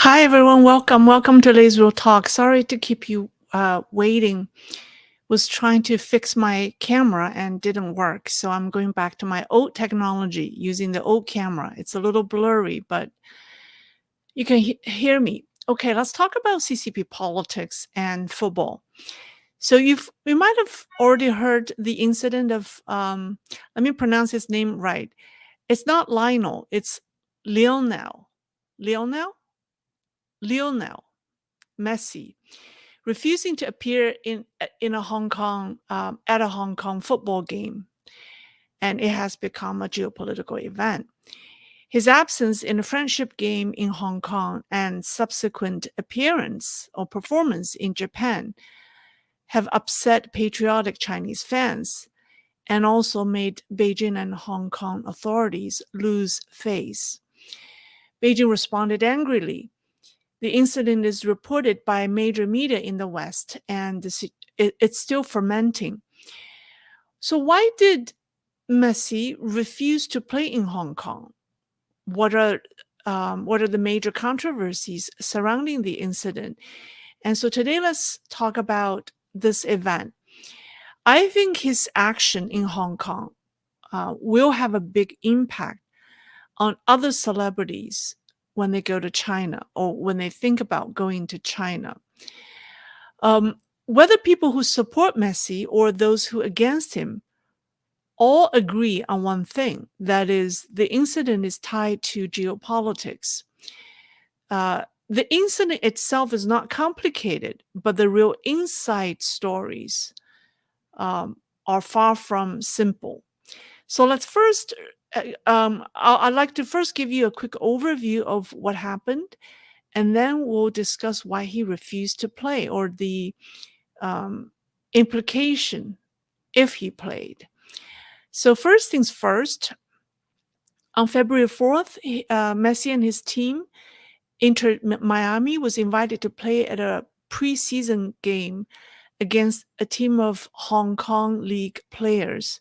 Hi everyone, welcome to Leisrealtalk. Sorry to keep you waiting. Was trying to fix my camera and didn't work, so I'm going back to my old technology using the old camera. It's a little blurry, but you can hear me. Okay, let's talk about CCP politics and football. So you might have already heard the incident of let me pronounce his name right. It's not Lionel, it's Lionel. Lionel Messi refusing to appear in a Hong Kong at a Hong Kong football game, and it has become a geopolitical event. His absence in a friendship game in Hong Kong and subsequent appearance or performance in Japan have upset patriotic Chinese fans and also made Beijing and Hong Kong authorities lose face. Beijing responded angrily. The incident is reported by major media in the West, and it's still fermenting. So why did Messi refuse to play in Hong Kong? What are the major controversies surrounding the incident? And so today, let's talk about this event. I think his action in Hong Kong will have a big impact on other celebrities when they go to China or when they think about going to China. Whether people who support Messi or those who against him all agree on one thing, that is, the incident is tied to geopolitics. The incident itself is not complicated, but the real inside stories are far from simple. So let's first, I'd like to first give you a quick overview of what happened, and then we'll discuss why he refused to play or the implication if he played. So first things first, on February 4th, Messi and his team entered Miami, was invited to play at a preseason game against a team of Hong Kong League players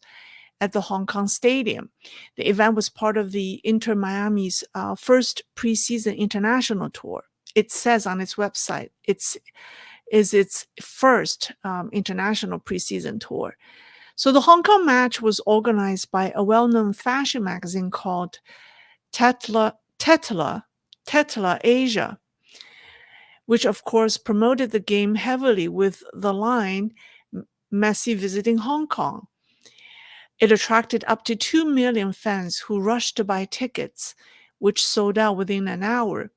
at the Hong Kong Stadium. The event was part of the Inter Miami's first preseason international tour. It says on its website it's its first international preseason tour. So the Hong Kong match was organized by a well-known fashion magazine called Tetla Asia, which of course promoted the game heavily with the line Messi visiting Hong Kong. It attracted up to 2 million fans who rushed to buy tickets, which sold out within an hour,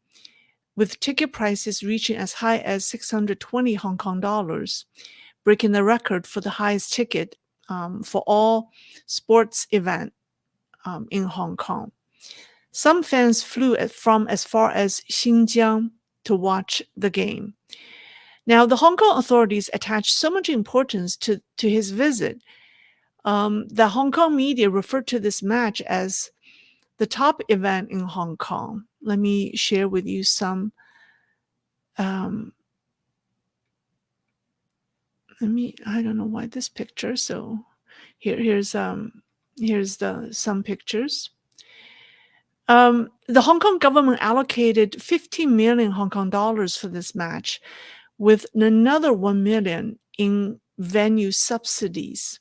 with ticket prices reaching as high as 620 Hong Kong dollars, breaking the record for the highest ticket for all sports event in Hong Kong. Some fans flew from as far as Xinjiang to watch the game. Now, the Hong Kong authorities attached so much importance to his visit. The Hong Kong media referred to this match as the top event in Hong Kong. Let me share with you some. I don't know why this picture. So here's some pictures. The Hong Kong government allocated 15 million Hong Kong dollars for this match, with another 1 million in venue subsidies.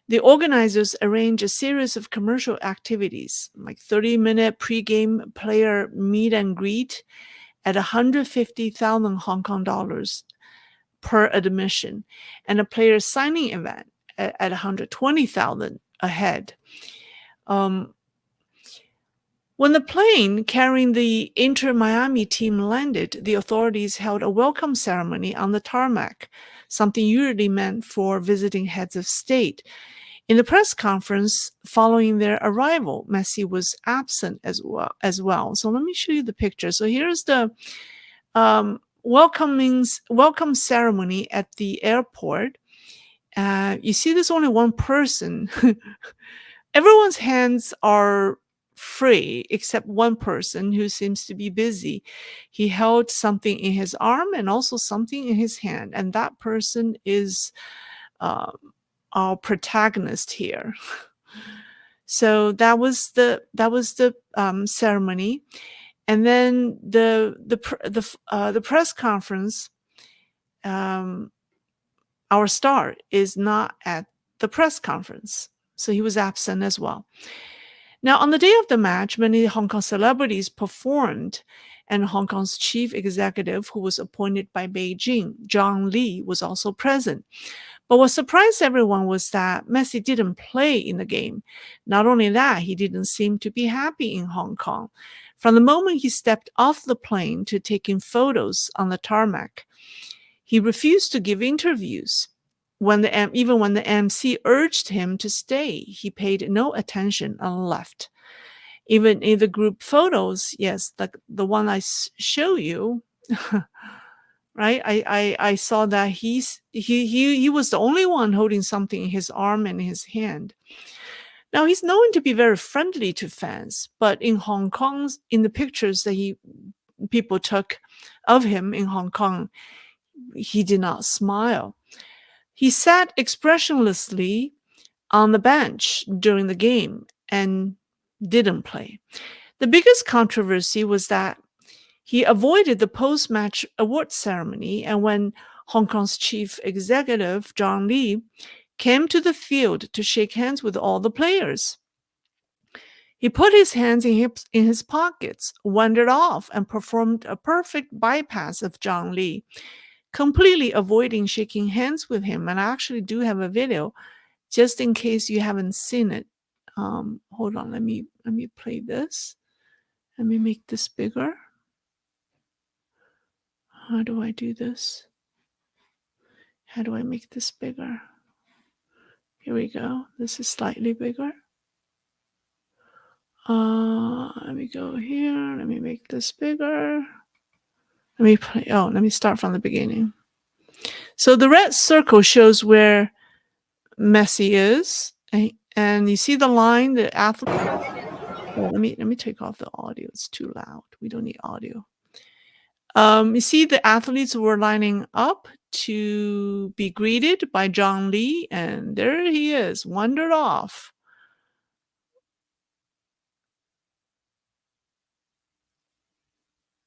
The organizers arranged a series of commercial activities, like 30-minute pre-game player meet and greet at 150,000 Hong Kong dollars per admission, and a player signing event at 120,000 a head. When the plane carrying the Inter Miami team landed, the authorities held a welcome ceremony on the tarmac, something usually meant for visiting heads of state. In the press conference following their arrival, Messi was absent as well. So let me show you the picture. So here's the welcome ceremony at the airport. You see there's only one person. Everyone's hands are free except one person who seems to be busy. He held something in his arm and also something in his hand, and that person is our protagonist here. So that was the ceremony, And then the press conference, our star is not at the press conference, so he was absent as well. Now, on the day of the match, many Hong Kong celebrities performed, and Hong Kong's chief executive, who was appointed by Beijing, John Lee, was also present. But what surprised everyone was that Messi didn't play in the game. Not only that, he didn't seem to be happy in Hong Kong. From the moment he stepped off the plane to taking photos on the tarmac, he refused to give interviews. Even when the MC urged him to stay, he paid no attention and left. Even in the group photos, yes, the one I show you, right? I saw that he was the only one holding something in his arm and his hand. Now, he's known to be very friendly to fans, but in Hong Kong, in the pictures that people took of him in Hong Kong, he did not smile. He sat expressionlessly on the bench during the game and didn't play. The biggest controversy was that he avoided the post-match award ceremony, and when Hong Kong's chief executive, John Lee, came to the field to shake hands with all the players, he put his hands in his pockets, wandered off, and performed a perfect bypass of John Lee, completely avoiding shaking hands with him. And I actually do have a video, just in case you haven't seen it. Hold on, let me play this. Let me make this bigger. How do I do this? How do I make this bigger? Here we go. This is slightly bigger. Let me go here. Let me make this bigger. Let me start from the beginning. So the red circle shows where Messi is, and you see the line, the athlete. Oh, let me take off the audio. It's too loud. We don't need audio. You see the athletes were lining up to be greeted by John Lee, and there he is, wandered off.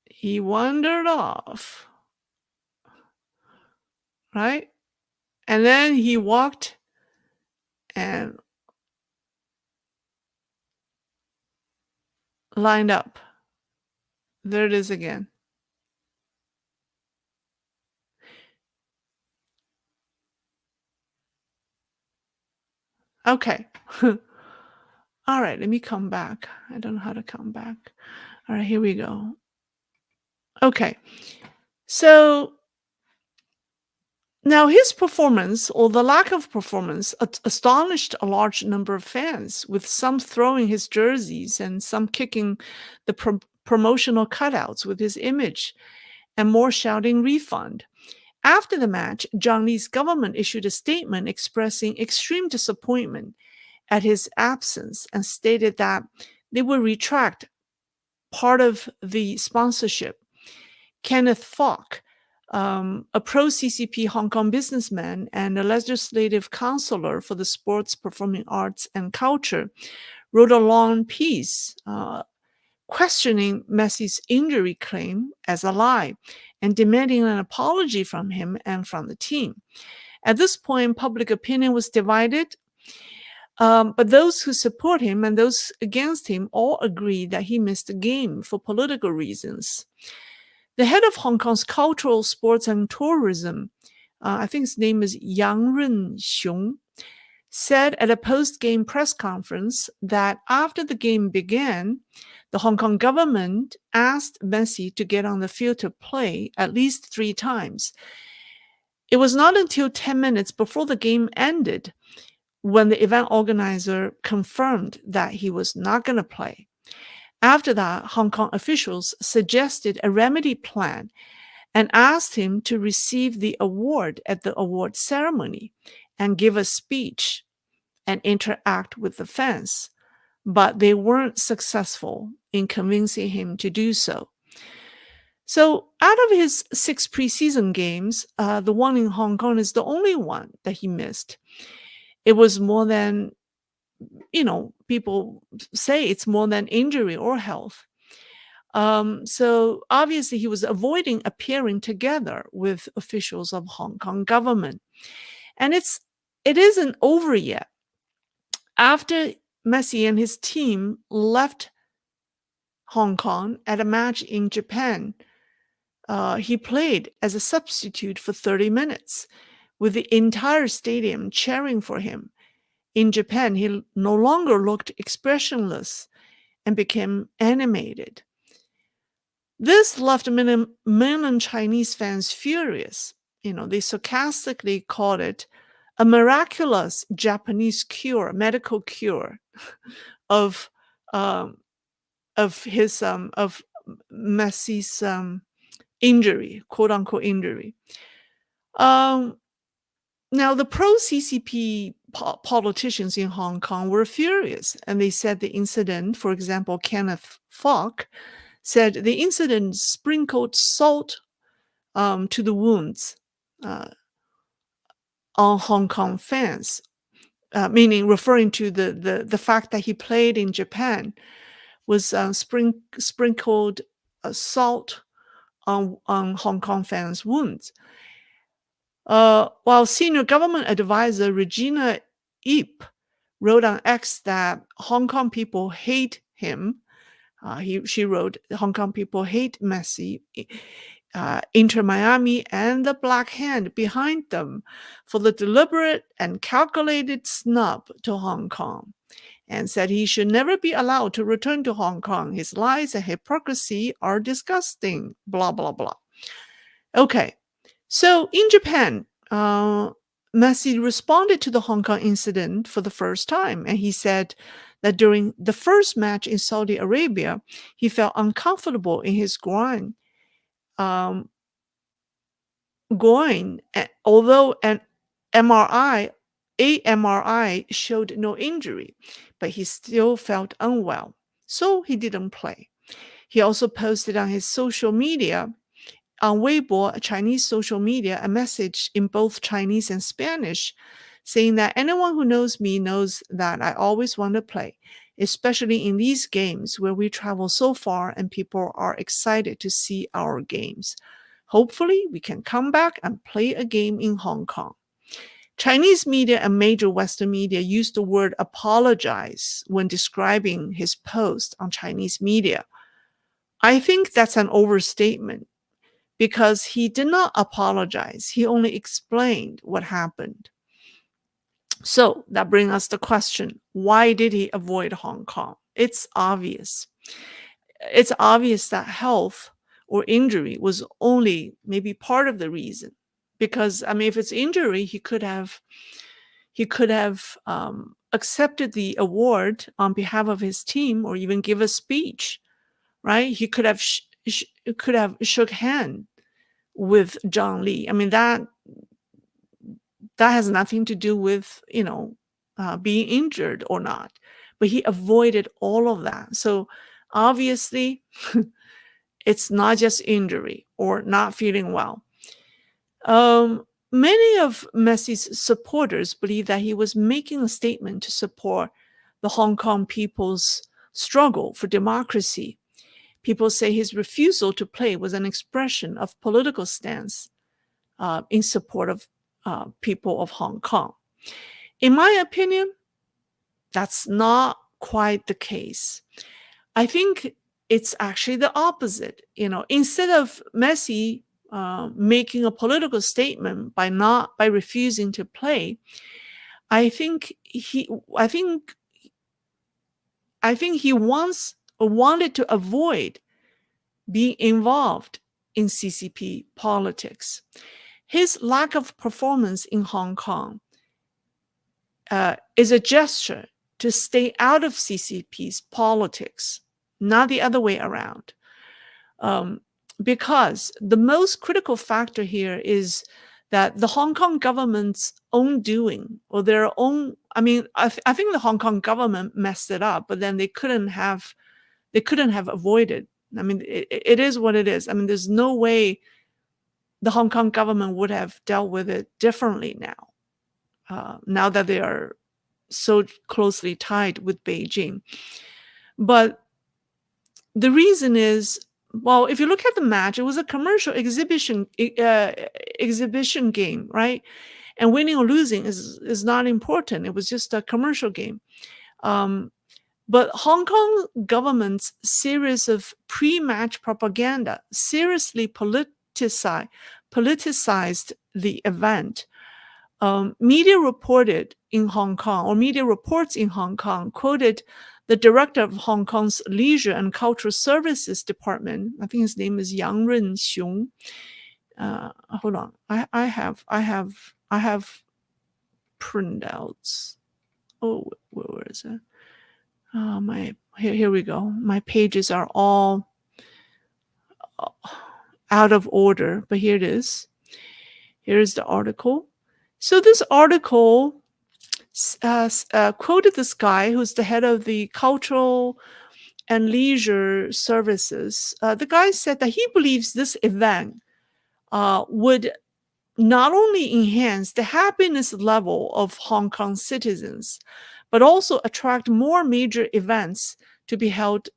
He wandered off, right? And then he walked and lined up. There it is again. Okay. All right, let me come back. I don't know how to come back. All right, here we go. Okay. So now his performance, or the lack of performance, astonished a large number of fans, with some throwing his jerseys and some kicking the promotional cutouts with his image, and more shouting refund. After the match, John Lee's government issued a statement expressing extreme disappointment at his absence and stated that they would retract part of the sponsorship. Kenneth Falk, a pro-CCP Hong Kong businessman and a legislative counselor for the sports, performing arts, and culture, wrote a long piece questioning Messi's injury claim as a lie and demanding an apology from him and from the team. At this point, public opinion was divided, but those who support him and those against him all agreed that he missed the game for political reasons. The head of Hong Kong's Cultural, Sports and Tourism, I think his name is Yang Renxiong, said at a post-game press conference that after the game began, the Hong Kong government asked Messi to get on the field to play at least 3 times. It was not until 10 minutes before the game ended when the event organizer confirmed that he was not going to play. After that, Hong Kong officials suggested a remedy plan and asked him to receive the award at the award ceremony and give a speech and interact with the fans. But they weren't successful in convincing him to do so. So out of his 6 preseason games, the one in Hong Kong is the only one that he missed. It was more than, people say it's more than injury or health. So obviously he was avoiding appearing together with officials of Hong Kong government. And it isn't over yet. After Messi and his team left Hong Kong at a match in Japan, he played as a substitute for 30 minutes with the entire stadium cheering for him. In Japan, he no longer looked expressionless and became animated. This left mainland Chinese fans furious. They sarcastically called it a miraculous Japanese cure, medical cure of um, of Messi's injury, quote unquote injury. Um, Now, the pro-CCP politicians in Hong Kong were furious, and they said the incident, for example, Kenneth Falk said the incident sprinkled salt to the wounds uh, on Hong Kong fans, meaning referring to the fact that he played in Japan was sprinkled salt on Hong Kong fans' wounds. While senior government advisor Regina Ip wrote on X that Hong Kong people hate him. She wrote, Hong Kong people hate Messi, Inter Miami, and the Black Hand behind them for the deliberate and calculated snub to Hong Kong, and said he should never be allowed to return to Hong Kong. His lies and hypocrisy are disgusting, blah, blah, blah. Okay, so in Japan, Messi responded to the Hong Kong incident for the first time, and he said that during the first match in Saudi Arabia, he felt uncomfortable in his groin, although an MRI showed no injury, but he still felt unwell, so he didn't play. He also posted on his social media, on Weibo, a Chinese social media, a message in both Chinese and Spanish saying that anyone who knows me knows that I always want to play, especially in these games where we travel so far and people are excited to see our games. Hopefully, we can come back and play a game in Hong Kong. Chinese media and major Western media used the word apologize when describing his post on Chinese media. I think that's an overstatement, because he did not apologize. He only explained what happened. So that brings us the question, why did he avoid Hong Kong? It's obvious. It's obvious that health or injury was only maybe part of the reason. Because, if it's injury, he could have accepted the award on behalf of his team or even give a speech, right? He could have shook hand with Zhang Li. That has nothing to do with being injured or not, but he avoided all of that. So obviously it's not just injury or not feeling well. Many of Messi's supporters believe that he was making a statement to support the Hong Kong people's struggle for democracy. People say his refusal to play was an expression of political stance in support of people of Hong Kong. In my opinion, that's not quite the case. I think it's actually the opposite. Instead of Messi making a political statement by refusing to play, I think he wanted to avoid being involved in CCP politics. His lack of performance in Hong Kong is a gesture to stay out of CCP's politics, not the other way around. Because the most critical factor here is that the Hong Kong government's own doing, or their own, I think the Hong Kong government messed it up, but then they couldn't have avoided. It is what it is. There's no way the Hong Kong government would have dealt with it differently now that they are so closely tied with Beijing. But The reason is, well, if you look at the match, it was a commercial exhibition game, right? And winning or losing is not important. It was just a commercial game. But Hong Kong government's series of pre-match propaganda seriously politicized the event. Media reports in Hong Kong quoted the director of Hong Kong's Leisure and Cultural Services Department. I think his name is Yang Renxiong. Hold on, I have printouts. Oh, where is it? Here we go. My pages are all out of order, but here it is. Here is the article. So this article quoted this guy who's the head of the Cultural and Leisure Services. The guy said that he believes this event would not only enhance the happiness level of Hong Kong citizens, but also attract more major events to be held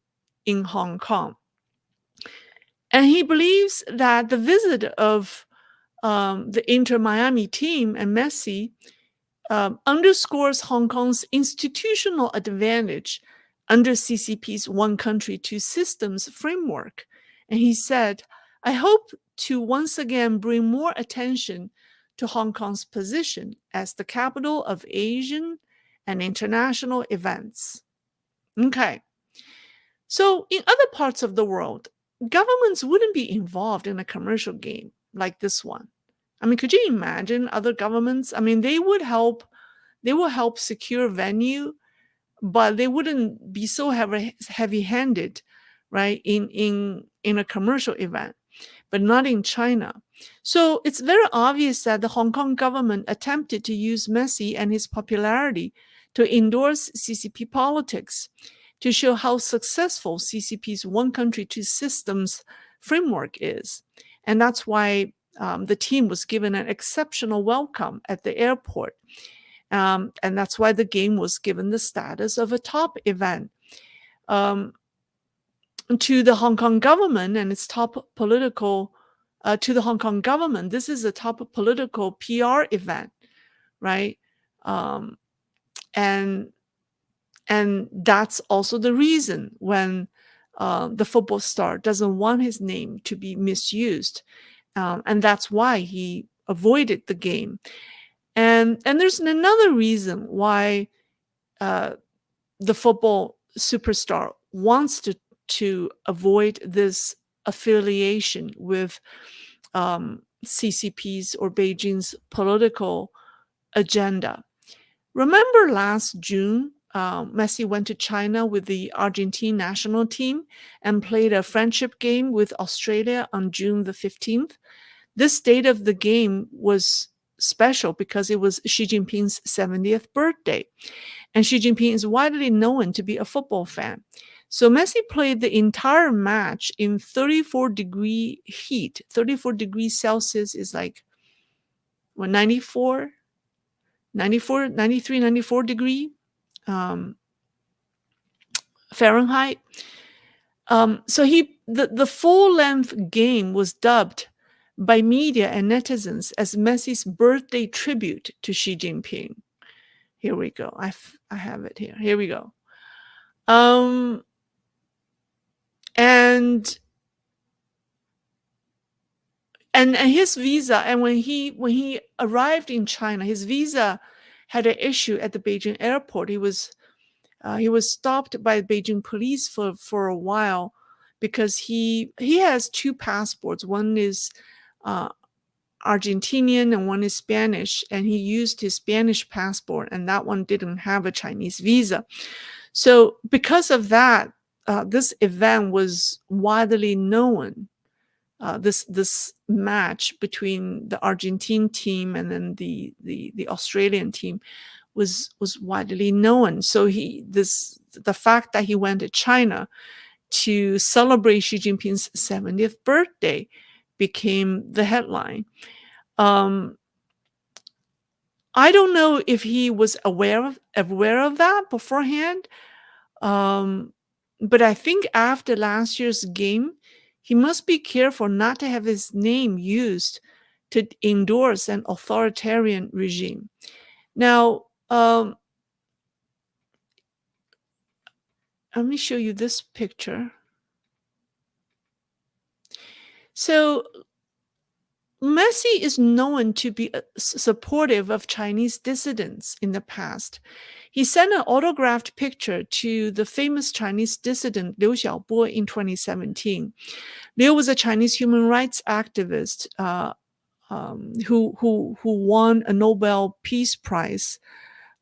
in Hong Kong. And he believes that the visit of the Inter Miami team and Messi underscores Hong Kong's institutional advantage under CCP's one country, two systems framework. And he said, I hope to once again bring more attention to Hong Kong's position as the capital of Asian and international events. Okay. So in other parts of the world, governments wouldn't be involved in a commercial game like this one. I mean, could you imagine other governments? I mean, they will help secure venue, but they wouldn't be so heavy-handed, right, in a commercial event, but not in China. So it's very obvious that the Hong Kong government attempted to use Messi and his popularity to endorse CCP politics, to show how successful CCP's one country, two systems framework is. And that's why the team was given an exceptional welcome at the airport. And that's why the game was given the status of a top event. To the Hong Kong government and its top political, to the Hong Kong government, this is a top political PR event, right? And that's also the reason when the football star doesn't want his name to be misused. And that's why he avoided the game. And there's another reason why the football superstar wants to avoid this affiliation with CCP's or Beijing's political agenda. Remember last June, Messi went to China with the Argentine national team and played a friendship game with Australia on June the 15th. This date of the game was special because it was Xi Jinping's 70th birthday. And Xi Jinping is widely known to be a football fan. So Messi played the entire match in 34-degree heat. 34 degrees Celsius is like, what, 94, 93, 94 degree Fahrenheit. So the full-length game was dubbed by media and netizens as Messi's birthday tribute to Xi Jinping. Here we go. I have it here. Here we go. And his visa, and when he arrived in China, his visa had an issue at the Beijing airport. He was stopped by Beijing police for a while because he has two passports. One is Argentinian and one is Spanish, and he used his Spanish passport, and that one didn't have a Chinese visa. So because of that, this event was widely known. This match between the Argentine team and then the Australian team was widely known. So the fact that he went to China to celebrate Xi Jinping's 70th birthday became the headline. I don't know if he was aware of that beforehand, but I think after last year's game, he must be careful not to have his name used to endorse an authoritarian regime. Now, let me show you this picture. So Messi is known to be supportive of Chinese dissidents in the past. He sent an autographed picture to the famous Chinese dissident Liu Xiaobo in 2017. Liu was a Chinese human rights activist who won a Nobel Peace Prize,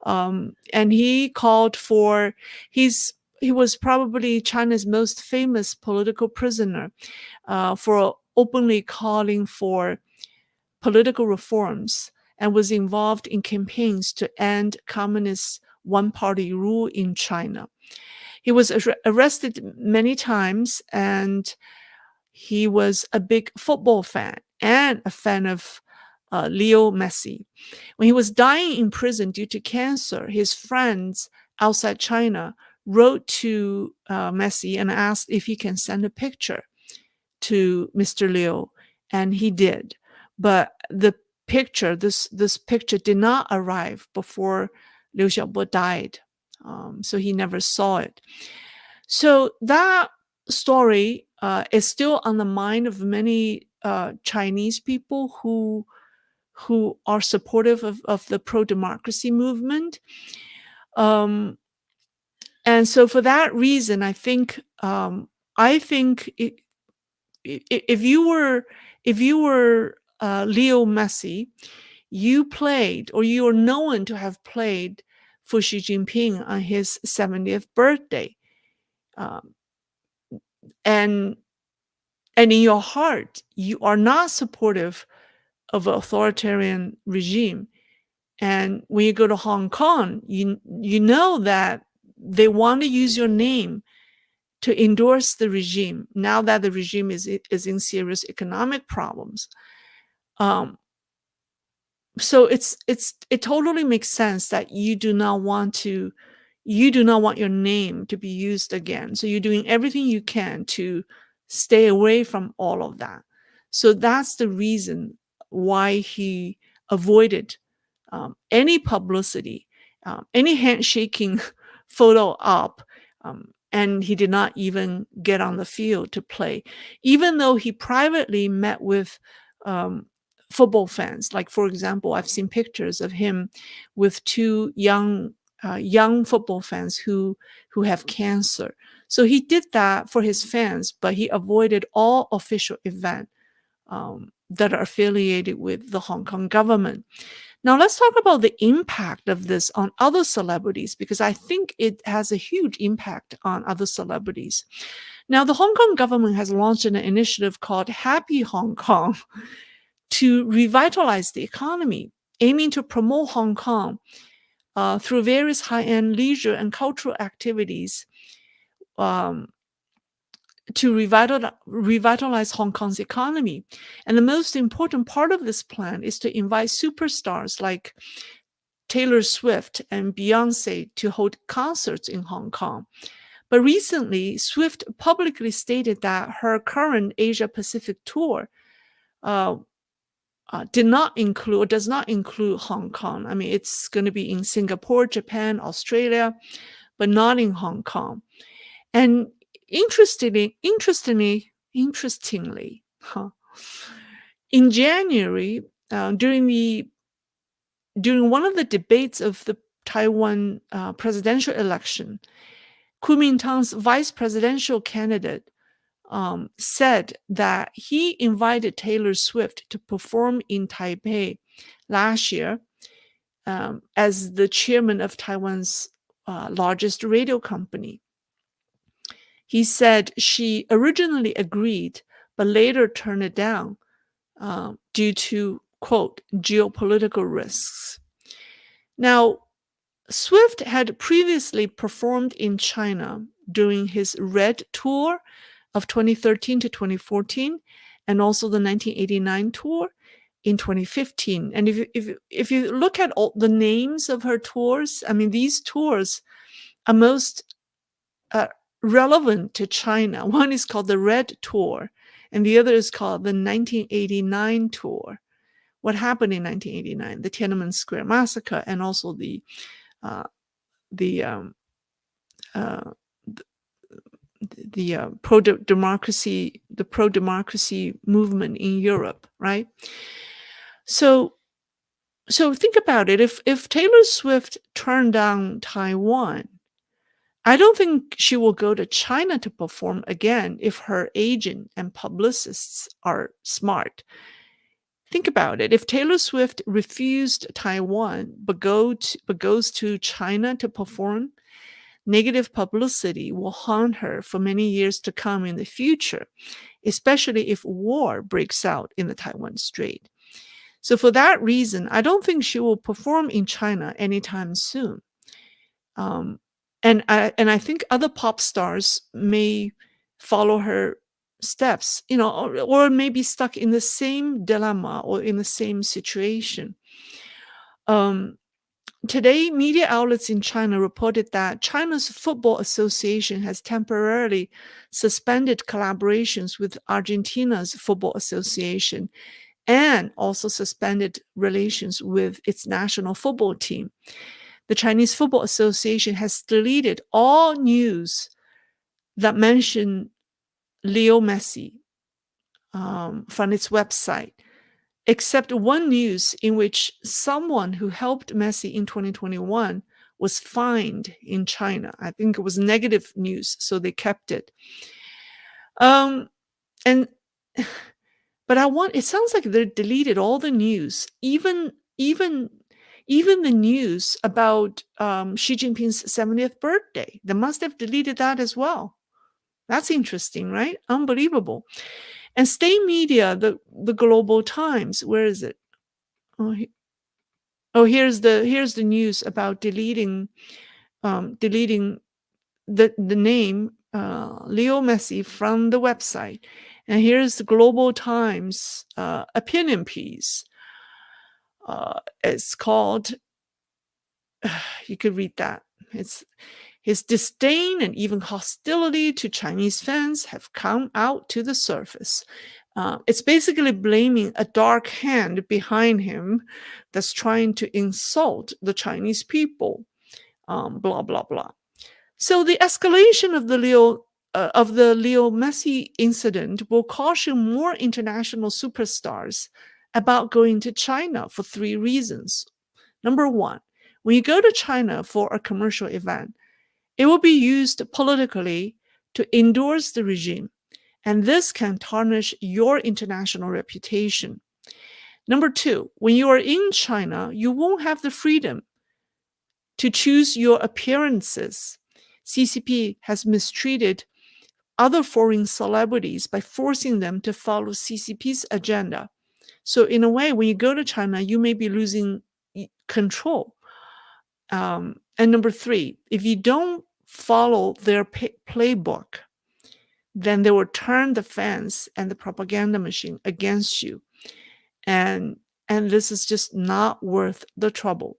and he called for he was probably China's most famous political prisoner for openly calling for political reforms and was involved in campaigns to end communist one-party rule in China. He was arrested many times, and he was a big football fan and a fan of Lionel Messi. When he was dying in prison due to cancer, his friends outside China wrote to Messi and asked if he can send a picture to Mr. Liu, and he did. But the picture, this picture did not arrive before Liu Xiaobo died, so he never saw it. So that story is still on the mind of many Chinese people who are supportive of the pro-democracy movement. And so for that reason, I think if you were Leo Messi, you played, or you are known to have played for Xi Jinping on his 70th birthday, and in your heart you are not supportive of an authoritarian regime. And when you go to Hong Kong, you know that they want to use your name to endorse the regime now that the regime is in serious economic problems. So it totally makes sense that you do not want your name to be used again. So you're doing everything you can to stay away from all of that. So that's the reason why he avoided any publicity, any handshaking photo op, and he did not even get on the field to play, even though he privately met with football fans. Like, for example, I've seen pictures of him with two young football fans who have cancer. So he did that for his fans, but he avoided all official events that are affiliated with the Hong Kong government. Now, let's talk about the impact of this on other celebrities, because I think it has a huge impact on other celebrities. Now, the Hong Kong government has launched an initiative called Happy Hong Kong to revitalize the economy, aiming to promote Hong Kong through various high-end leisure and cultural activities to revitalize Hong Kong's economy. And the most important part of this plan is to invite superstars like Taylor Swift and Beyonce to hold concerts in Hong Kong. But recently, Swift publicly stated that her current Asia Pacific tour did not include, or does not include, Hong Kong. I mean, it's going to be in Singapore, Japan, Australia, but not in Hong Kong. And interestingly, in January, during one of the debates of the Taiwan presidential election, Kuomintang's vice presidential candidate said that he invited Taylor Swift to perform in Taipei last year as the chairman of Taiwan's largest radio company. He said she originally agreed, but later turned it down due to, quote, geopolitical risks. Now, Swift had previously performed in China during his Red Tour of 2013 to 2014, and also the 1989 tour in 2015. And if you look at all the names of her tours, I mean, these tours are relevant to China. One is called the Red Tour, and the other is called the 1989 Tour. What happened in 1989? The Tiananmen Square massacre, and also the uh, the um, uh, pro-democracy movement in Europe, right? So think about it. If Taylor Swift turned down Taiwan, I don't think she will go to China to perform again if her agent and publicists are smart. Think about it. If Taylor Swift refused Taiwan but goes to China to perform, negative publicity will haunt her for many years to come in the future, especially if war breaks out in the Taiwan Strait. So for that reason, I don't think she will perform in China anytime soon. And I think other pop stars may follow her steps, or maybe stuck in the same dilemma or in the same situation. Today, media outlets in China reported that China's Football Association has temporarily suspended collaborations with Argentina's Football Association and also suspended relations with its national football team. The Chinese Football Association has deleted all news that mention Lionel Messi from its website, except one news in which someone who helped Messi in 2021 was fined in China. I think it was negative news, so they kept it. And but it sounds like they deleted all the news, even the news about Xi Jinping's 70th birthday. They must have deleted that as well. That's interesting, right? Unbelievable. And state media, the Global Times, where is it? Here's the news about deleting the name Leo Messi from the website. And here's the Global Times opinion piece. It's called, you could read that. It's his disdain and even hostility to Chinese fans have come out to the surface. It's basically blaming a dark hand behind him that's trying to insult the Chinese people. Blah blah blah. So the escalation of the Leo Messi incident will caution more international superstars about going to China for 3 reasons. Number one, when you go to China for a commercial event, it will be used politically to endorse the regime, and this can tarnish your international reputation. Number two, when you are in China, you won't have the freedom to choose your appearances. CCP has mistreated other foreign celebrities by forcing them to follow CCP's agenda. So in a way, when you go to China, you may be losing control. And number three, if you don't follow their playbook, then they will turn the fans and the propaganda machine against you. And this is just not worth the trouble.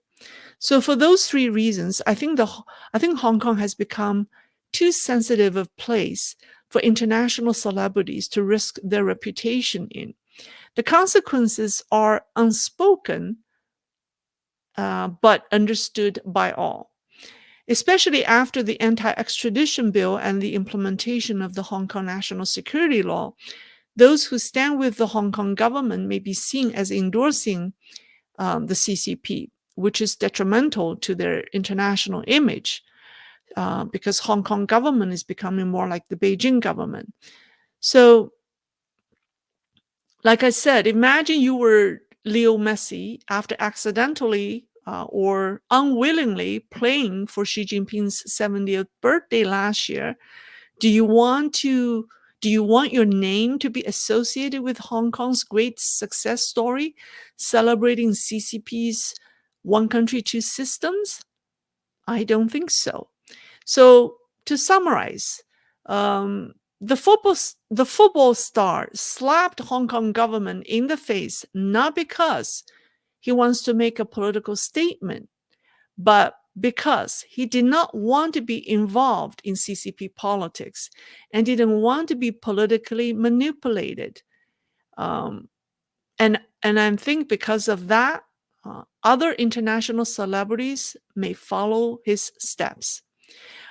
So for those 3 reasons, I think Hong Kong has become too sensitive a place for international celebrities to risk their reputation in. The consequences are unspoken, but understood by all. Especially after the anti-extradition bill and the implementation of the Hong Kong national security law, those who stand with the Hong Kong government may be seen as endorsing the CCP, which is detrimental to their international image, because Hong Kong government is becoming more like the Beijing government. So, like I said, imagine you were Leo Messi after accidentally or unwillingly playing for Xi Jinping's 70th birthday last year. Do you want your name to be associated with Hong Kong's great success story, celebrating CCP's one country, two systems? I don't think so. So to summarize, the football star slapped Hong Kong government in the face, not because he wants to make a political statement, but because he did not want to be involved in CCP politics and didn't want to be politically manipulated. And I think because of that, other international celebrities may follow his steps.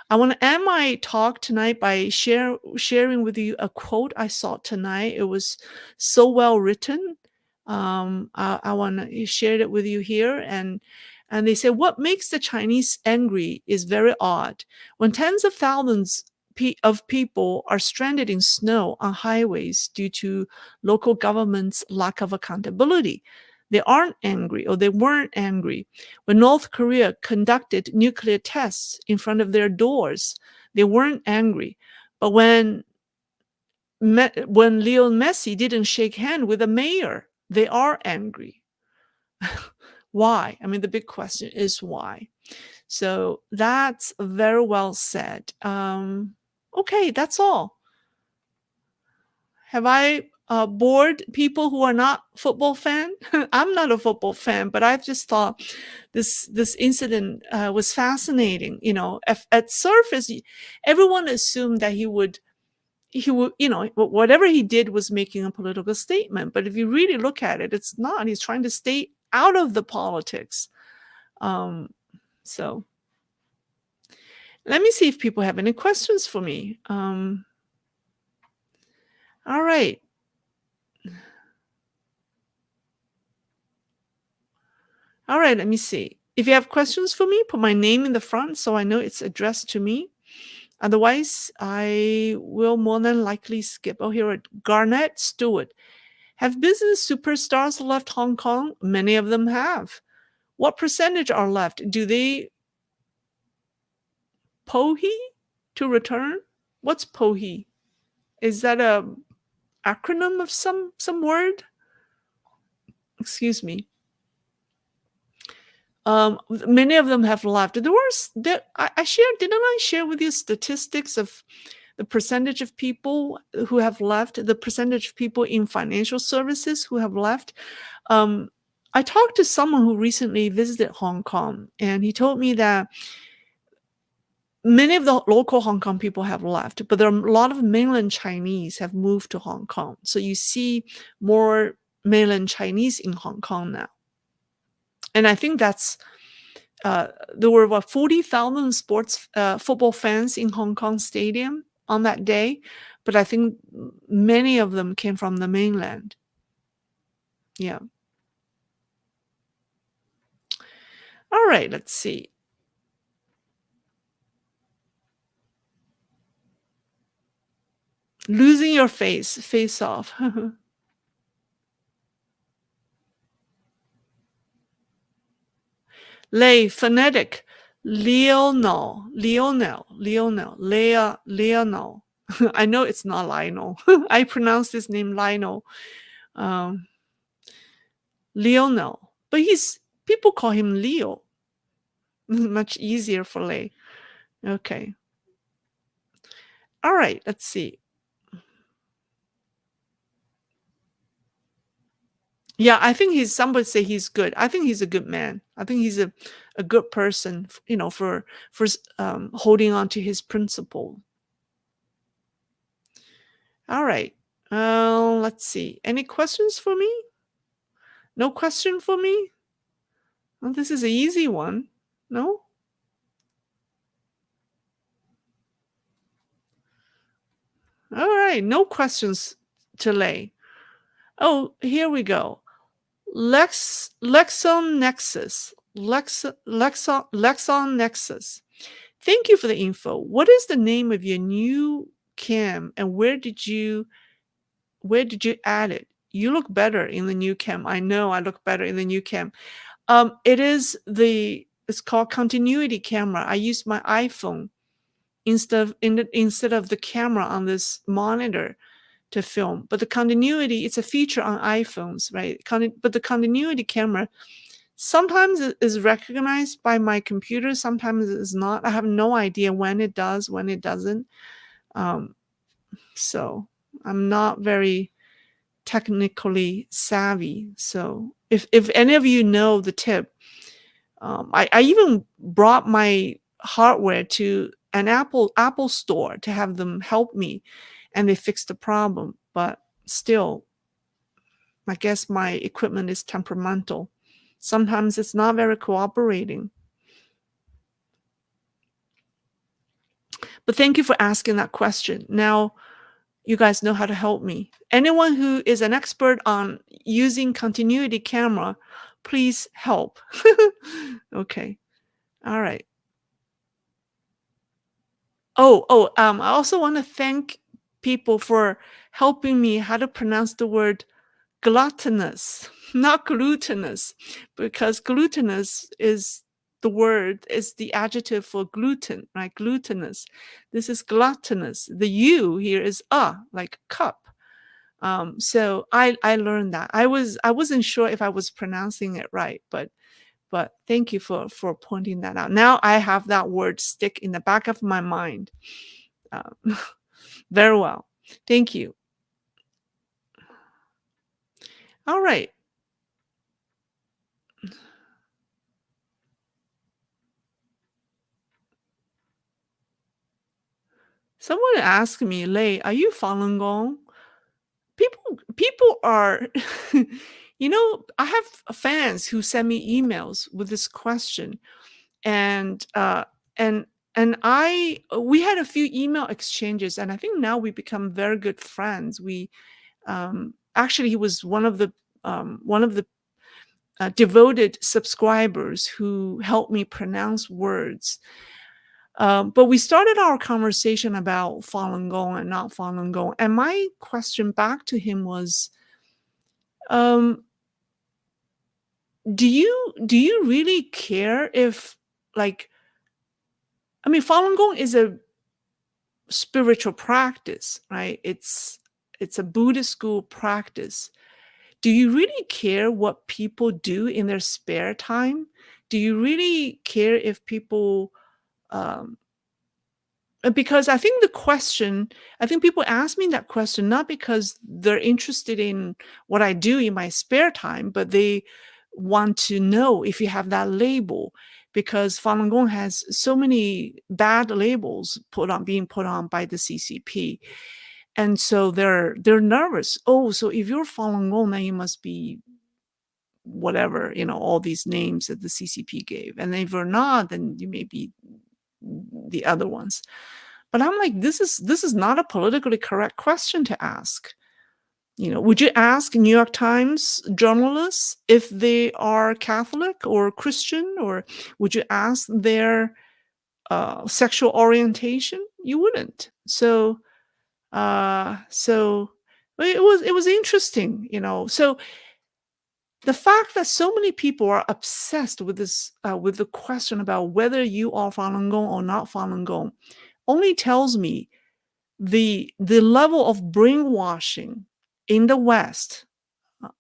I want to end my talk tonight by sharing with you a quote I saw tonight. It was so well written. I want to share it with you here. And they say, what makes the Chinese angry is very odd. When tens of thousands of people are stranded in snow on highways due to local government's lack of accountability, they aren't angry, or they weren't angry. When North Korea conducted nuclear tests in front of their doors, they weren't angry. But when Lionel Messi didn't shake hand with the mayor, they are angry. Why? I mean, the big question is why. So that's very well said. Okay, that's all. Have I bored people who are not football fan? I'm not a football fan, but I've just thought this incident was fascinating. You know, at surface, everyone assumed that he would, you know, whatever he did was making a political statement. But if you really look at it, it's not. He's trying to stay out of the politics. So let me see if people have any questions for me. All right. All right, let me see. If you have questions for me, put my name in the front so I know it's addressed to me. Otherwise, I will more than likely skip. Oh, here at Garnett Stewart. Have business superstars left Hong Kong? Many of them have. What percentage are left? Do they pohi to return? What's pohi? Is that a acronym of some word? Excuse me. Many of them have left. I shared, didn't I share with you statistics of the percentage of people who have left, the percentage of people in financial services who have left? I talked to someone who recently visited Hong Kong, and he told me that many of the local Hong Kong people have left, but there are a lot of mainland Chinese have moved to Hong Kong. So you see more mainland Chinese in Hong Kong now. And I think that's there were about 40,000 football fans in Hong Kong Stadium on that day, but I think many of them came from the mainland. Yeah. All right, let's see. Losing your face off. Lei, phonetic. Lionel. I know it's not Lionel. I pronounce his name Lionel. Lionel. But people call him Leo. Much easier for Lei. Okay. All right, let's see. Yeah, I think somebody say he's good. I think he's a good man. I think he's a good person, you know, for holding on to his principle. All right. Let's see. Any questions for me? No question for me? Well, this is an easy one. No? All right. No questions to lay. Oh, here we go. Lexon Nexus. Lexon Nexus. Thank you for the info. What is the name of your new cam, and where did you add it? You look better in the new cam. I know I look better in the new cam. It's called continuity camera. I use my iPhone instead of the camera on this monitor to film. But the continuity, it's a feature on iPhones, right? But the continuity camera sometimes it is recognized by my computer, sometimes it is not. I have no idea when it does, when it doesn't. So I'm not very technically savvy. So if any of you know the tip, I even brought my hardware to an Apple store to have them help me, and they fixed the problem. But still, I guess my equipment is temperamental. Sometimes it's not very cooperating. But thank you for asking that question. Now, you guys know how to help me. Anyone who is an expert on using continuity camera, please help. Okay. All right. I also want to thank people for helping me how to pronounce the word gluttonous, not glutinous, because glutinous is the adjective for gluten, right? Glutinous. This is gluttonous. The U here is like cup. So I learned that. I wasn't sure if I was pronouncing it right, but thank you for pointing that out. Now I have that word stick in the back of my mind. Um, very well. Thank you. All right. Someone asked me, Lei, are you Falun Gong? People are I have fans who send me emails with this question, and and we had a few email exchanges, and I think now we become very good friends. We actually he was one of the devoted subscribers who helped me pronounce words. But we started our conversation about Falun Gong and not Falun Gong, and my question back to him was, um, do you really care if, like, I mean, Falun Gong is a spiritual practice, right? It's a Buddhist school practice. Do you really care what people do in their spare time? Do you really care if people um, because I think people ask me that question not because they're interested in what I do in my spare time, but they want to know if you have that label, because Falun Gong has so many bad labels being put on by the CCP. And so they're nervous. Oh, so if you're Falun Gong, then you must be whatever, all these names that the CCP gave. And if you're not, then you may be the other ones. But I'm like, this is not a politically correct question to ask. Would you ask New York Times journalists if they are Catholic or Christian, or would you ask their sexual orientation? You wouldn't. So it was interesting. So the fact that so many people are obsessed with this with the question about whether you are Falun Gong or not Falun Gong only tells me the level of brainwashing in the West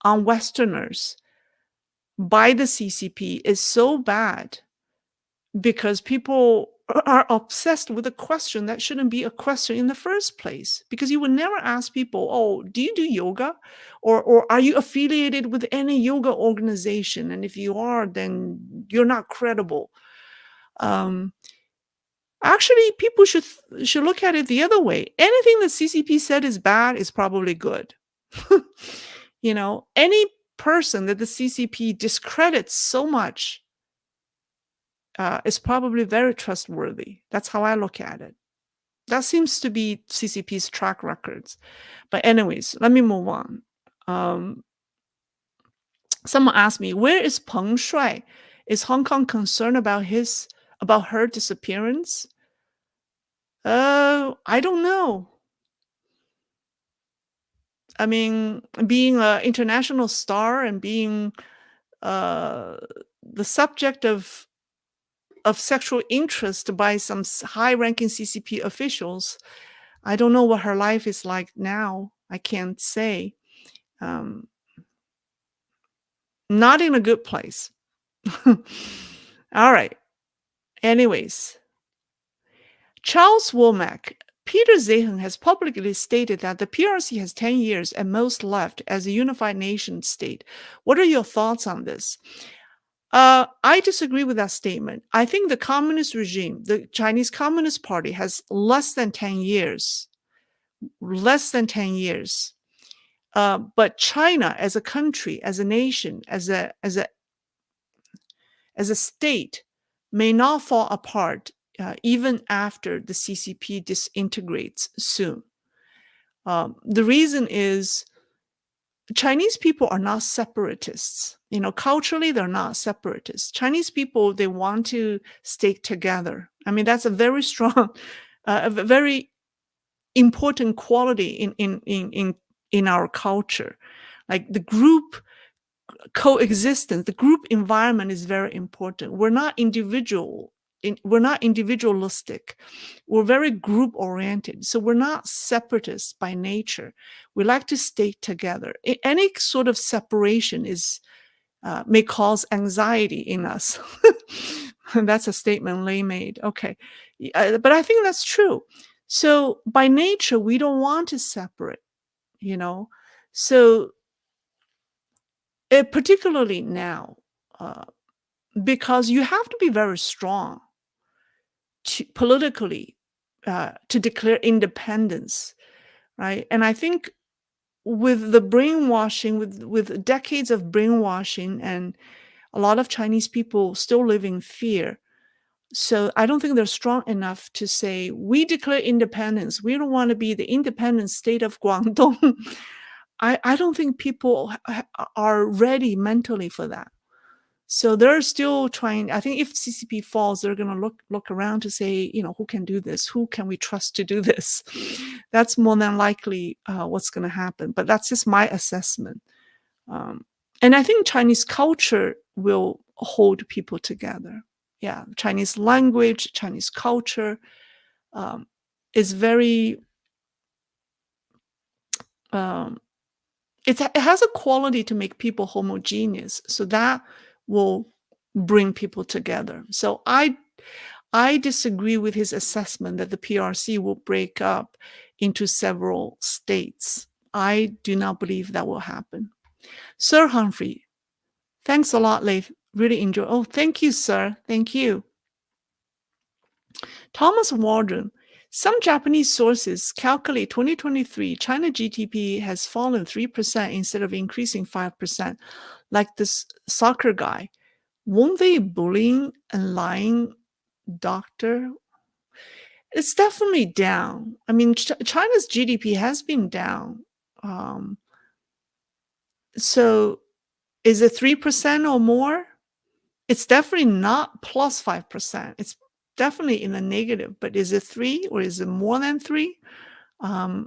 on Westerners by the CCP is so bad, because people are obsessed with a question that shouldn't be a question in the first place. Because you would never ask people, oh, do you do yoga? Or are you affiliated with any yoga organization? And if you are, then you're not credible. Um, Actually, people should look at it the other way. Anything the CCP said is bad is probably good. Any person that the CCP discredits so much is probably very trustworthy. That's how I look at it. That seems to be CCP's track records. But anyways, let me move on. Someone asked me, where is Peng Shuai? Is Hong Kong concerned about her disappearance? I don't know. I mean, being an international star and being uh, the subject of sexual interest by some high-ranking CCP officials, I don't know what her life is like now. I can't say. Um, Not in a good place. All right. Anyways, Charles Womack. Peter Zeihan has publicly stated that the PRC has 10 years at most left as a unified nation state. What are your thoughts on this? I disagree with that statement. I think the communist regime, the Chinese Communist Party, has less than 10 years, less than 10 years. But China as a country, as a nation, as a state, may not fall apart even after the CCP disintegrates soon. The reason is Chinese people are not separatists. Culturally, they're not separatists. Chinese people, they want to stay together. I mean, that's a very strong, a very important quality in our culture. Like the group coexistence, the group environment is very important. We're not individualistic. We're very group oriented. So we're not separatists by nature. We like to stay together. Any sort of separation may cause anxiety in us. That's a statement Lei made. Okay. But I think that's true. So by nature, we don't want to separate, So particularly now, because you have to be very strong politically to declare independence, right? And I think with the brainwashing, with decades of brainwashing, and a lot of Chinese people still live in fear. So I don't think they're strong enough to say, we declare independence. We don't want to be the independent state of Guangdong. I don't think people are ready mentally for that. So they're still trying. I think if CCP falls, they're going to look around to say, who can do this? Who can we trust to do this? That's more than likely what's going to happen. But that's just my assessment. And I think Chinese culture will hold people together. Yeah, Chinese language, Chinese culture is very. It has a quality to make people homogeneous. So that will bring people together. So I disagree with his assessment that the PRC will break up into several states. I do not believe that will happen. Sir Humphrey, thanks a lot, Leif. Really enjoy. Oh, thank you, sir. Thank you. Thomas Waldron. Some Japanese sources calculate 2023 China GDP has fallen 3% instead of increasing 5%, like this soccer guy. Won't they bullying and lying doctor? It's definitely down. I mean, China's GDP has been down. So is it 3% or more? It's definitely not plus 5%. It's definitely in the negative, but is it 3 or is it more than 3? I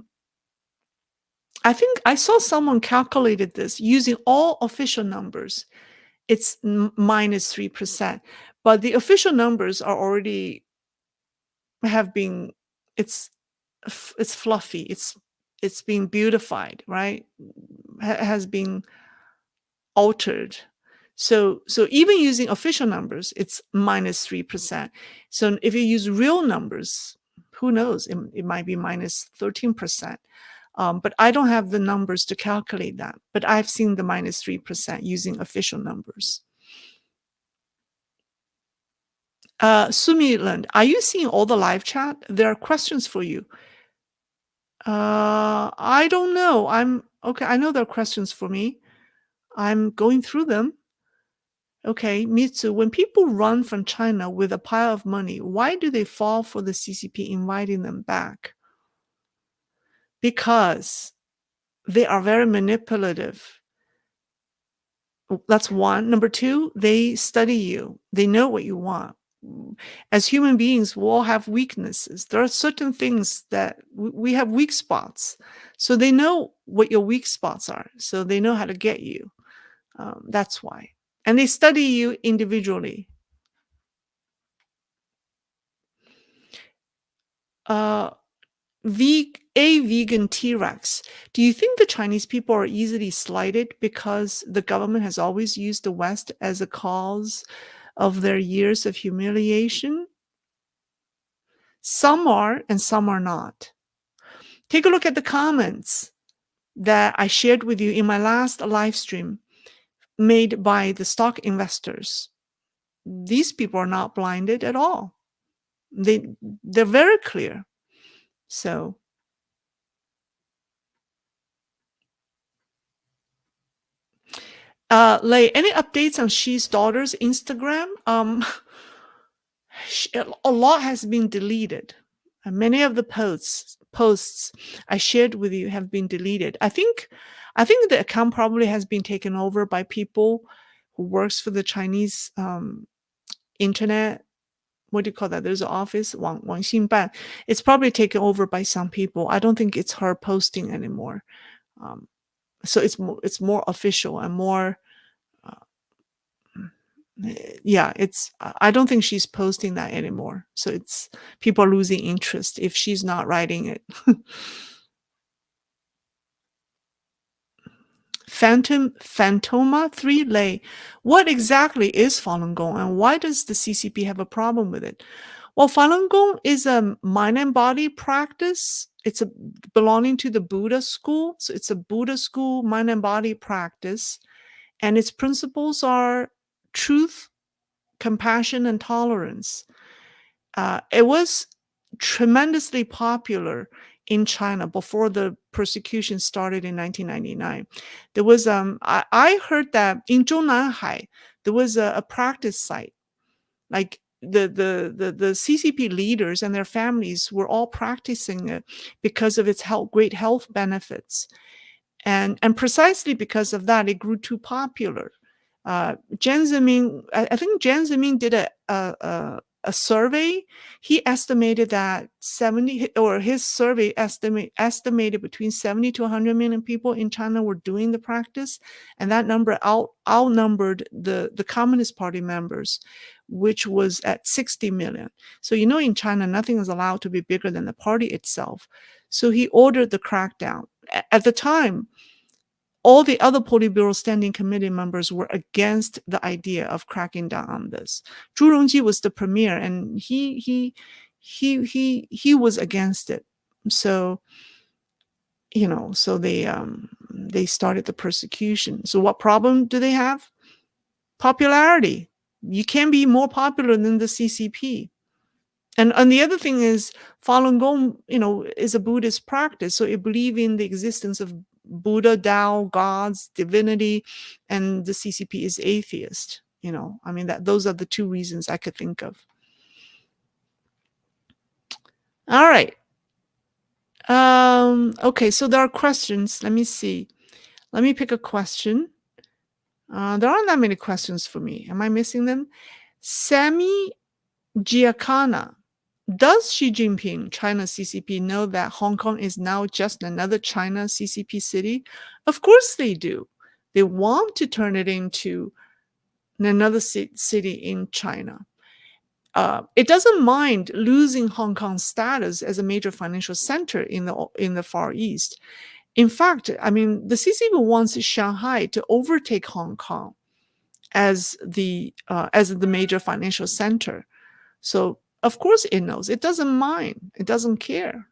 think I saw someone calculated this using all official numbers. It's minus 3%, but the official numbers are already it's fluffy. It's being beautified, right? Has been altered. So even using official numbers, it's minus 3%. So if you use real numbers, who knows? It might be minus 13%. But I don't have the numbers to calculate that. But I've seen the minus 3% using official numbers. Sumiland, are you seeing all the live chat? There are questions for you. I don't know. Okay. I know there are questions for me. I'm going through them. Okay, Mitsu, when people run from China with a pile of money, why do they fall for the CCP inviting them back? Because they are very manipulative. That's one. Number two, they study you. They know what you want. As human beings, we all have weaknesses. There are certain things that we have weak spots. So they know what your weak spots are. So they know how to get you. That's why. And they study you individually. A vegan T-Rex. Do you think the Chinese people are easily slighted because the government has always used the West as a cause of their years of humiliation? Some are and some are not. Take a look at the comments that I shared with you in my last live stream made by the stock investors. These people are not blinded at all. They're very clear. So, Lei, any updates on Xi's daughter's Instagram? A lot has been deleted. Many of the posts I shared with you have been deleted. I think the account probably has been taken over by people who works for the Chinese internet. What do you call that? There's an office, Wang Xinban. It's probably taken over by some people. I don't think it's her posting anymore. Um, so it's more official and more. Uh, yeah, I don't think she's posting that anymore. So it's people are losing interest if she's not writing it. Phantoma 3 Lei. What exactly is Falun Gong and why does the CCP have a problem with it? Well, Falun Gong is a mind and body practice. It's belonging to the Buddha school. So it's a Buddha school mind and body practice. And its principles are truth, compassion, and tolerance. It was tremendously popular in China before the persecution started in 1999. There was I heard that in Zhongnanhai there was a practice site, like the CCP leaders and their families were all practicing it because of its great health benefits, and precisely because of that, it grew too popular. Jiang Zemin, I think Jiang Zemin did a survey. He estimated that 70, or his survey estimated between 70 to 100 million people in China were doing the practice, and that number outnumbered the Communist Party members, which was at 60 million. So in China, nothing is allowed to be bigger than the party itself. So he ordered the crackdown. At the time, all the other Politburo Standing Committee members were against the idea of cracking down on this. Zhu Rongji was the premier, and he was against it. So so they started the persecution. So what problem do they have? Popularity. You can't be more popular than the CCP. And the other thing is Falun Gong, is a Buddhist practice. So it believes in the existence of Buddha, Tao, gods, divinity, and the CCP is atheist. I mean, those are the two reasons I could think of. All right. Okay, so there are questions. Let me see. Let me pick a question. There aren't that many questions for me. Am I missing them? Sami Gana. Does Xi Jinping, China's CCP, know that Hong Kong is now just another China CCP city? Of course they do. They want to turn it into another city in China. It doesn't mind losing Hong Kong's status as a major financial center in the Far East. In fact, I mean, the CCP wants Shanghai to overtake Hong Kong as the major financial center. So of course it knows. It doesn't mind. It doesn't care.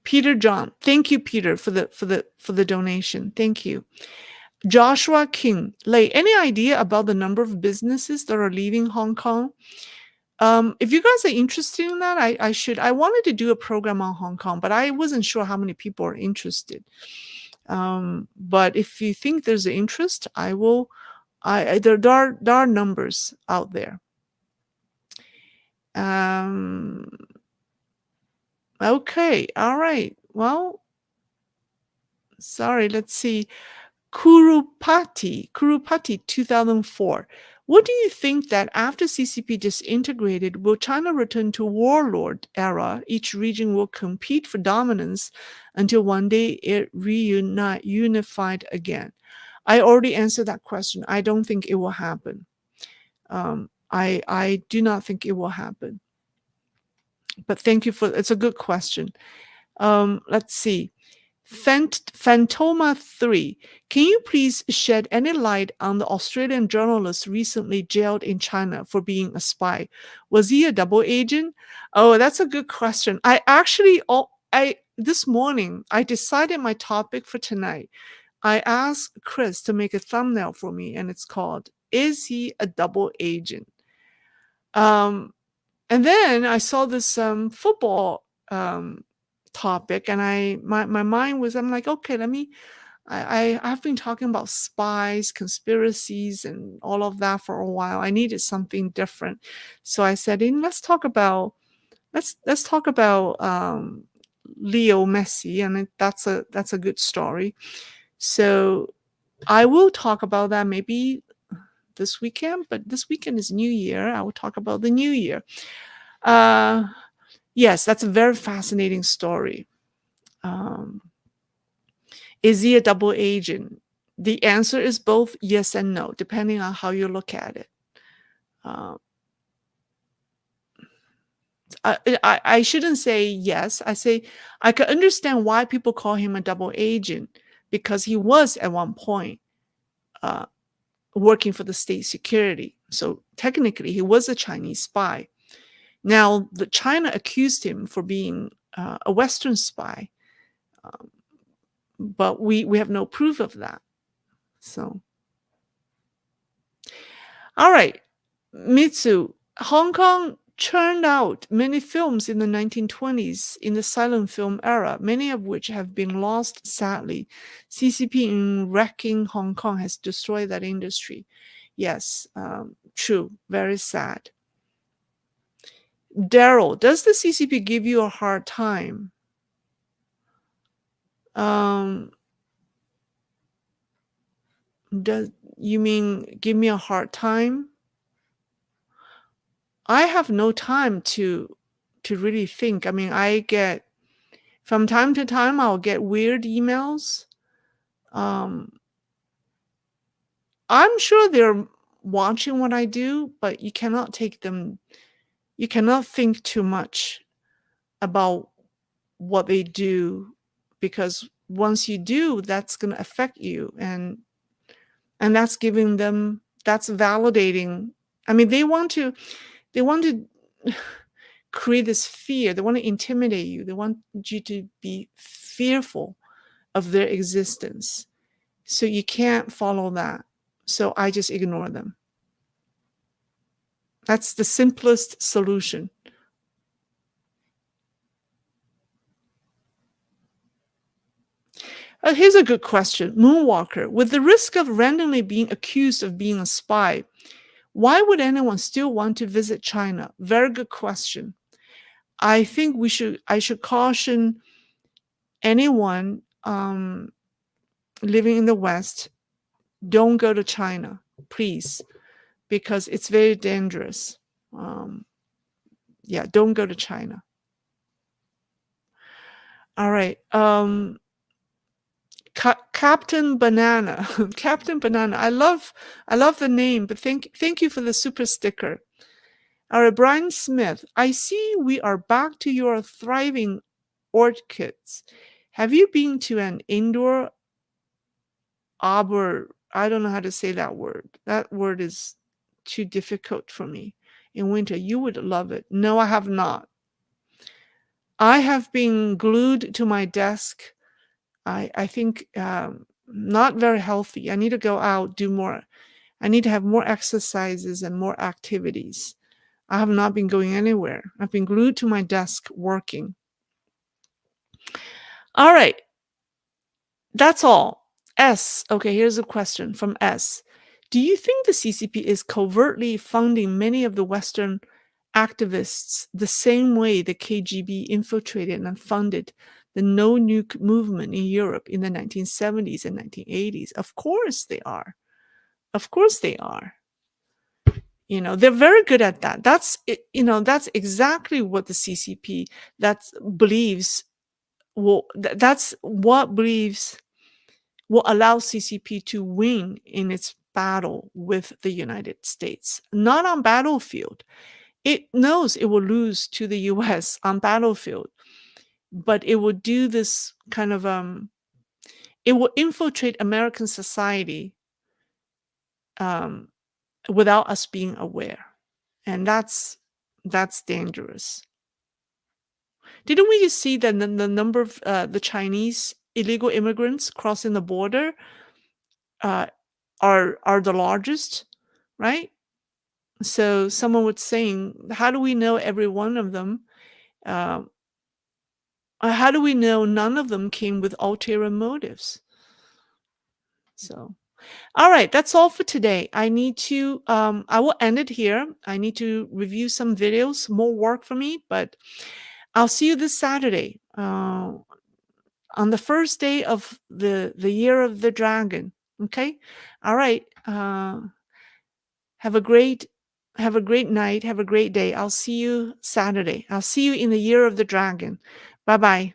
Peter John, thank you, Peter, for the donation. Thank you. Joshua King, Lei, any idea about the number of businesses that are leaving Hong Kong? If you guys are interested in that, I wanted to do a program on Hong Kong, but I wasn't sure how many people are interested. But if you think there's an interest, I will. There are numbers out there. Okay, all right. Well, sorry, let's see. Kurupati 2004. What do you think that after CCP disintegrated, will China return to warlord era? Each region will compete for dominance until one day it unified again. I already answered that question. I don't think it will happen. I do not think it will happen. But thank you it's a good question. Let's see. Phantoma 3. Can you please shed any light on the Australian journalist recently jailed in China for being a spy? Was he a double agent? Oh, that's a good question. This morning, I decided my topic for tonight. I asked Chris to make a thumbnail for me, and it's called "Is He a Double Agent?" Um, and then I saw this football topic, and my mind was, I'm like, okay, let me. I've been talking about spies, conspiracies, and all of that for a while. I needed something different, so I said, let's talk about Leo Messi, and that's a good story. So I will talk about that maybe this weekend, but this weekend is New Year. I will talk about the New Year. Yes, that's a very fascinating story. Um, is he a double agent? The answer is both yes and no, depending on how you look at it. Uh, I shouldn't say yes. I say I can understand why people call him a double agent, because he was at one point uh, working for the state security. So technically, he was a Chinese spy. Now, China accused him for being a Western spy, um, but we have no proof of that. So, all right, Mitsu, Hong Kong churned out many films in the 1920s in the silent film era, many of which have been lost, sadly. CCP in wrecking Hong Kong has destroyed that industry. Yes, true, very sad. Daryl, does the CCP give you a hard time? Um, does you mean give me a hard time? I have no time to really think. I mean, I get from time to time I'll get weird emails. Um, I'm sure they're watching what I do, but you cannot think too much about what they do, because once you do, that's going to affect you, and that's validating. I mean, they want to create this fear. They want to intimidate you. They want you to be fearful of their existence. So you can't follow that. So I just ignore them. That's the simplest solution. Here's a good question. Moonwalker, with the risk of randomly being accused of being a spy, why would anyone still want to visit China? Very good question. I think I should caution anyone living in the West, don't go to China, please, because it's very dangerous. Yeah, don't go to China. All right. Captain Banana. Captain Banana. I love the name, but thank you for the super sticker. All right, Brian Smith. I see we are back to your thriving orchids. Have you been to an indoor arbor? I don't know how to say that word. That word is too difficult for me. In winter, you would love it. No, I have not. I have been glued to my desk. I think not very healthy. I need to go out, do more. I need to have more exercises and more activities. I have not been going anywhere. I've been glued to my desk working. All right. That's all. S. Okay, here's a question from S. Do you think the CCP is covertly funding many of the Western activists the same way the KGB infiltrated and funded the no nuke movement in Europe in the 1970s and 1980s? Of course they are. Of course they are. They're very good at that. That's exactly what the CCP believes. Well, that's what believes will allow CCP to win in its battle with the United States. Not on battlefield. It knows it will lose to the US on battlefield, but it will do this kind of it will infiltrate American society um, without us being aware, and that's dangerous. Didn't we see that the number of the Chinese illegal immigrants crossing the border uh, are the largest, right? So someone was saying, how do we know every one of them? Uh, how do we know none of them came with ulterior motives? So, all right, that's all for today. I need to, I will end it here. I need to review some videos, more work for me, but I'll see you this Saturday on the first day of the year of the dragon. Okay, all right. Have a great have a great night. Have a great day. I'll see you Saturday. I'll see you in the year of the dragon. Bye bye.